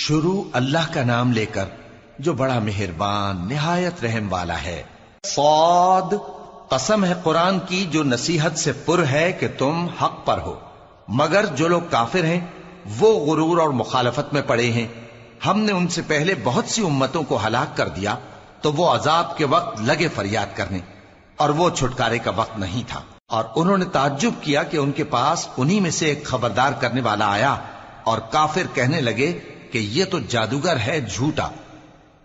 شروع اللہ کا نام لے کر جو بڑا مہربان نہایت رحم والا ہے۔ صاد، قسم ہے قرآن کی جو نصیحت سے پر ہے کہ تم حق پر ہو، مگر جو لوگ کافر ہیں وہ غرور اور مخالفت میں پڑے ہیں۔ ہم نے ان سے پہلے بہت سی امتوں کو ہلاک کر دیا تو وہ عذاب کے وقت لگے فریاد کرنے، اور وہ چھٹکارے کا وقت نہیں تھا۔ اور انہوں نے تعجب کیا کہ ان کے پاس انہی میں سے ایک خبردار کرنے والا آیا، اور کافر کہنے لگے کہ یہ تو جادوگر ہے جھوٹا،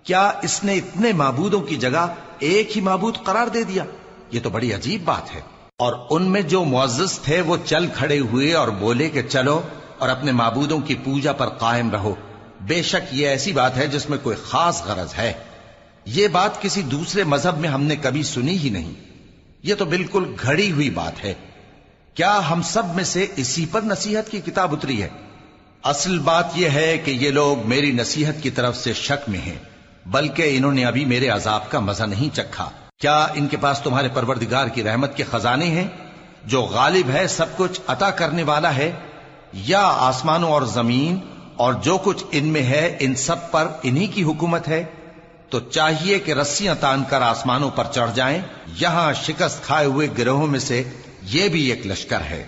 کیا اس نے اتنے معبودوں کی جگہ ایک ہی معبود قرار دے دیا؟ یہ تو بڑی عجیب بات ہے۔ اور ان میں جو معزز تھے وہ چل کھڑے ہوئے اور بولے کہ چلو اور اپنے معبودوں کی پوجا پر قائم رہو، بے شک یہ ایسی بات ہے جس میں کوئی خاص غرض ہے۔ یہ بات کسی دوسرے مذہب میں ہم نے کبھی سنی ہی نہیں، یہ تو بالکل گھڑی ہوئی بات ہے۔ کیا ہم سب میں سے اسی پر نصیحت کی کتاب اتری ہے؟ اصل بات یہ ہے کہ یہ لوگ میری نصیحت کی طرف سے شک میں ہیں، بلکہ انہوں نے ابھی میرے عذاب کا مزہ نہیں چکھا۔ کیا ان کے پاس تمہارے پروردگار کی رحمت کے خزانے ہیں جو غالب ہے، سب کچھ عطا کرنے والا ہے؟ یا آسمانوں اور زمین اور جو کچھ ان میں ہے ان سب پر انہی کی حکومت ہے؟ تو چاہیے کہ رسیاں تان کر آسمانوں پر چڑھ جائیں۔ یہاں شکست کھائے ہوئے گروہوں میں سے یہ بھی ایک لشکر ہے۔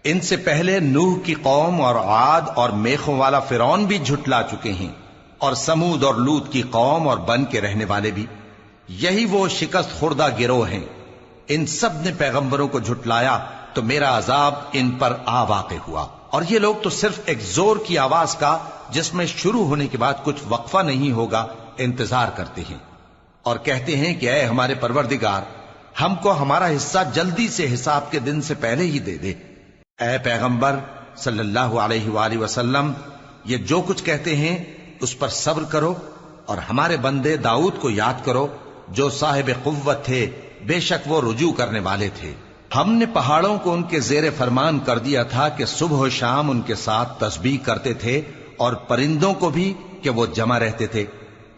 ان سے پہلے نوح کی قوم اور عاد اور میخوں والا فرعون بھی جھٹلا چکے ہیں، اور سمود اور لوط کی قوم اور بن کے رہنے والے بھی، یہی وہ شکست خوردہ گروہ ہیں۔ ان سب نے پیغمبروں کو جھٹلایا تو میرا عذاب ان پر آ واقع ہوا، اور یہ لوگ تو صرف ایک زور کی آواز کا جس میں شروع ہونے کے بعد کچھ وقفہ نہیں ہوگا انتظار کرتے ہیں، اور کہتے ہیں کہ اے ہمارے پروردگار، ہم کو ہمارا حصہ جلدی سے حساب کے دن سے پہلے ہی دے دے۔ اے پیغمبر صلی اللہ علیہ وآلہ وسلم، یہ جو کچھ کہتے ہیں اس پر صبر کرو، اور ہمارے بندے داؤد کو یاد کرو جو صاحب قوت تھے، بے شک وہ رجوع کرنے والے تھے۔ ہم نے پہاڑوں کو ان کے زیر فرمان کر دیا تھا کہ صبح و شام ان کے ساتھ تسبیح کرتے تھے، اور پرندوں کو بھی کہ وہ جمع رہتے تھے،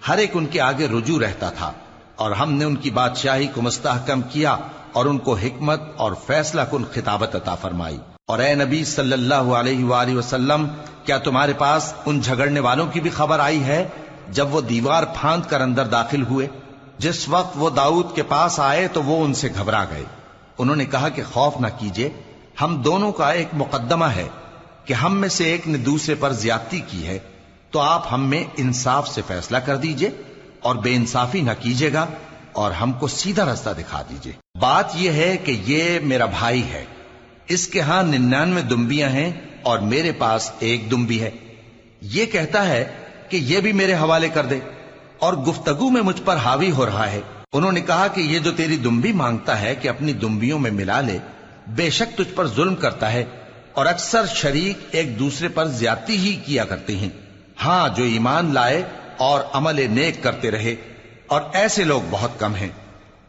ہر ایک ان کے آگے رجوع رہتا تھا۔ اور ہم نے ان کی بادشاہی کو مستحکم کیا اور ان کو حکمت اور فیصلہ کن خطابت عطا فرمائی۔ اور اے نبی صلی اللہ علیہ وآلہ وسلم، کیا تمہارے پاس ان جھگڑنے والوں کی بھی خبر آئی ہے جب وہ دیوار پھاند کر اندر داخل ہوئے؟ جس وقت وہ داؤد کے پاس آئے تو وہ ان سے گھبرا گئے۔ انہوں نے کہا کہ خوف نہ کیجیے، ہم دونوں کا ایک مقدمہ ہے کہ ہم میں سے ایک نے دوسرے پر زیادتی کی ہے، تو آپ ہم میں انصاف سے فیصلہ کر دیجئے اور بے انصافی نہ کیجیے گا، اور ہم کو سیدھا رستہ دکھا دیجئے۔ بات یہ ہے کہ یہ میرا بھائی ہے، اس کے ہاں 99 دمبیاں ہیں اور میرے پاس ایک دمبی ہے۔ یہ کہتا ہے کہ یہ بھی میرے حوالے کر دے، اور گفتگو میں مجھ پر حاوی ہو رہا ہے۔ انہوں نے کہا کہ یہ جو تیری دمبی مانگتا ہے کہ اپنی دمبیوں میں ملا لے، بے شک تجھ پر ظلم کرتا ہے، اور اکثر شریک ایک دوسرے پر زیادتی ہی کیا کرتے ہیں۔ ہاں، جو ایمان لائے اور عمل نیک کرتے رہے، اور ایسے لوگ بہت کم ہیں۔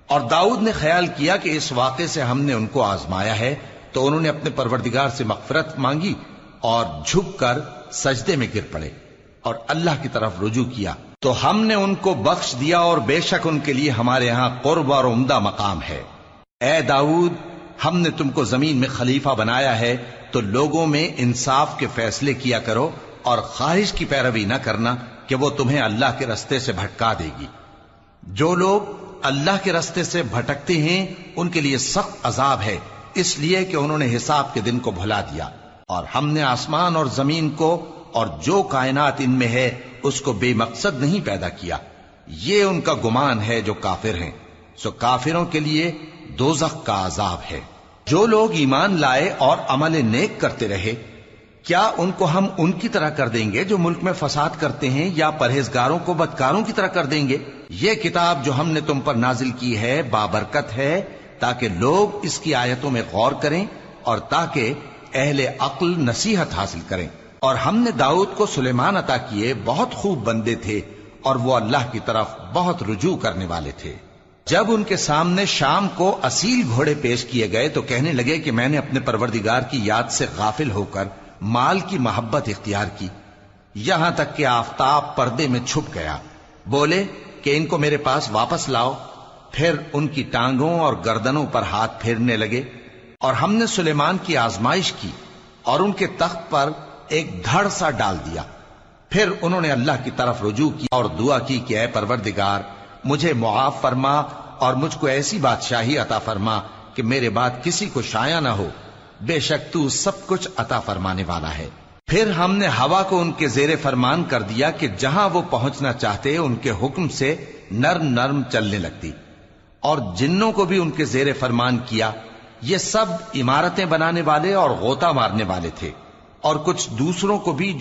اور داؤد نے خیال کیا کہ اس واقعے سے ہم نے ان کو آزمایا ہے، تو انہوں نے اپنے پروردگار سے مغفرت مانگی اور جھک کر سجدے میں گر پڑے اور اللہ کی طرف رجوع کیا، تو ہم نے ان کو بخش دیا، اور بے شک ان کے لیے ہمارے ہاں قرب اور عمدہ مقام ہے۔ اے داؤد، ہم نے تم کو زمین میں خلیفہ بنایا ہے، تو لوگوں میں انصاف کے فیصلے کیا کرو، اور خواہش کی پیروی نہ کرنا کہ وہ تمہیں اللہ کے رستے سے بھٹکا دے گی۔ جو لوگ اللہ کے رستے سے بھٹکتے ہیں ان کے لیے سخت عذاب ہے، اس لیے کہ انہوں نے حساب کے دن کو بھلا دیا۔ اور ہم نے آسمان اور زمین کو اور جو کائنات ان میں ہے اس کو بے مقصد نہیں پیدا کیا، یہ ان کا گمان ہے جو کافر ہیں، سو کافروں کے لیے دوزخ کا عذاب ہے۔ جو لوگ ایمان لائے اور عمل نیک کرتے رہے، کیا ان کو ہم ان کی طرح کر دیں گے جو ملک میں فساد کرتے ہیں، یا پرہیزگاروں کو بدکاروں کی طرح کر دیں گے؟ یہ کتاب جو ہم نے تم پر نازل کی ہے بابرکت ہے، تاکہ لوگ اس کی آیتوں میں غور کریں اور تاکہ اہل عقل نصیحت حاصل کریں۔ اور ہم نے داؤد کو سلیمان عطا کیے، بہت خوب بندے تھے، اور وہ اللہ کی طرف بہت رجوع کرنے والے تھے۔ جب ان کے سامنے شام کو اصیل گھوڑے پیش کیے گئے تو کہنے لگے کہ میں نے اپنے پروردگار کی یاد سے غافل ہو کر مال کی محبت اختیار کی، یہاں تک کہ آفتاب پردے میں چھپ گیا۔ بولے کہ ان کو میرے پاس واپس لاؤ۔ پھر ان کی ٹانگوں اور گردنوں پر ہاتھ پھیرنے لگے، اور ہم نے سلیمان کی آزمائش کی اور ان کے تخت پر ایک دھڑ سا ڈال دیا۔ پھر انہوں نے اللہ کی طرف رجوع کیا اور دعا کی کہ اے پروردگار مجھے معاف فرما اور مجھ کو ایسی بادشاہی عطا فرما کہ میرے بعد کسی کو شایع نہ ہو، بے شک تو سب کچھ عطا فرمانے والا ہے۔ پھر ہم نے ہوا کو ان کے زیر فرمان کر دیا کہ جہاں وہ پہنچنا چاہتے ان کے حکم سے نرم نرم چلنے لگتی، اور جنوں کو بھی ان کے زیر فرمان کیا۔ یہ سب عمارتیں بنانے والے اور غوطہ مارنے والے تھے، اور کچھ دوسروں کو بھی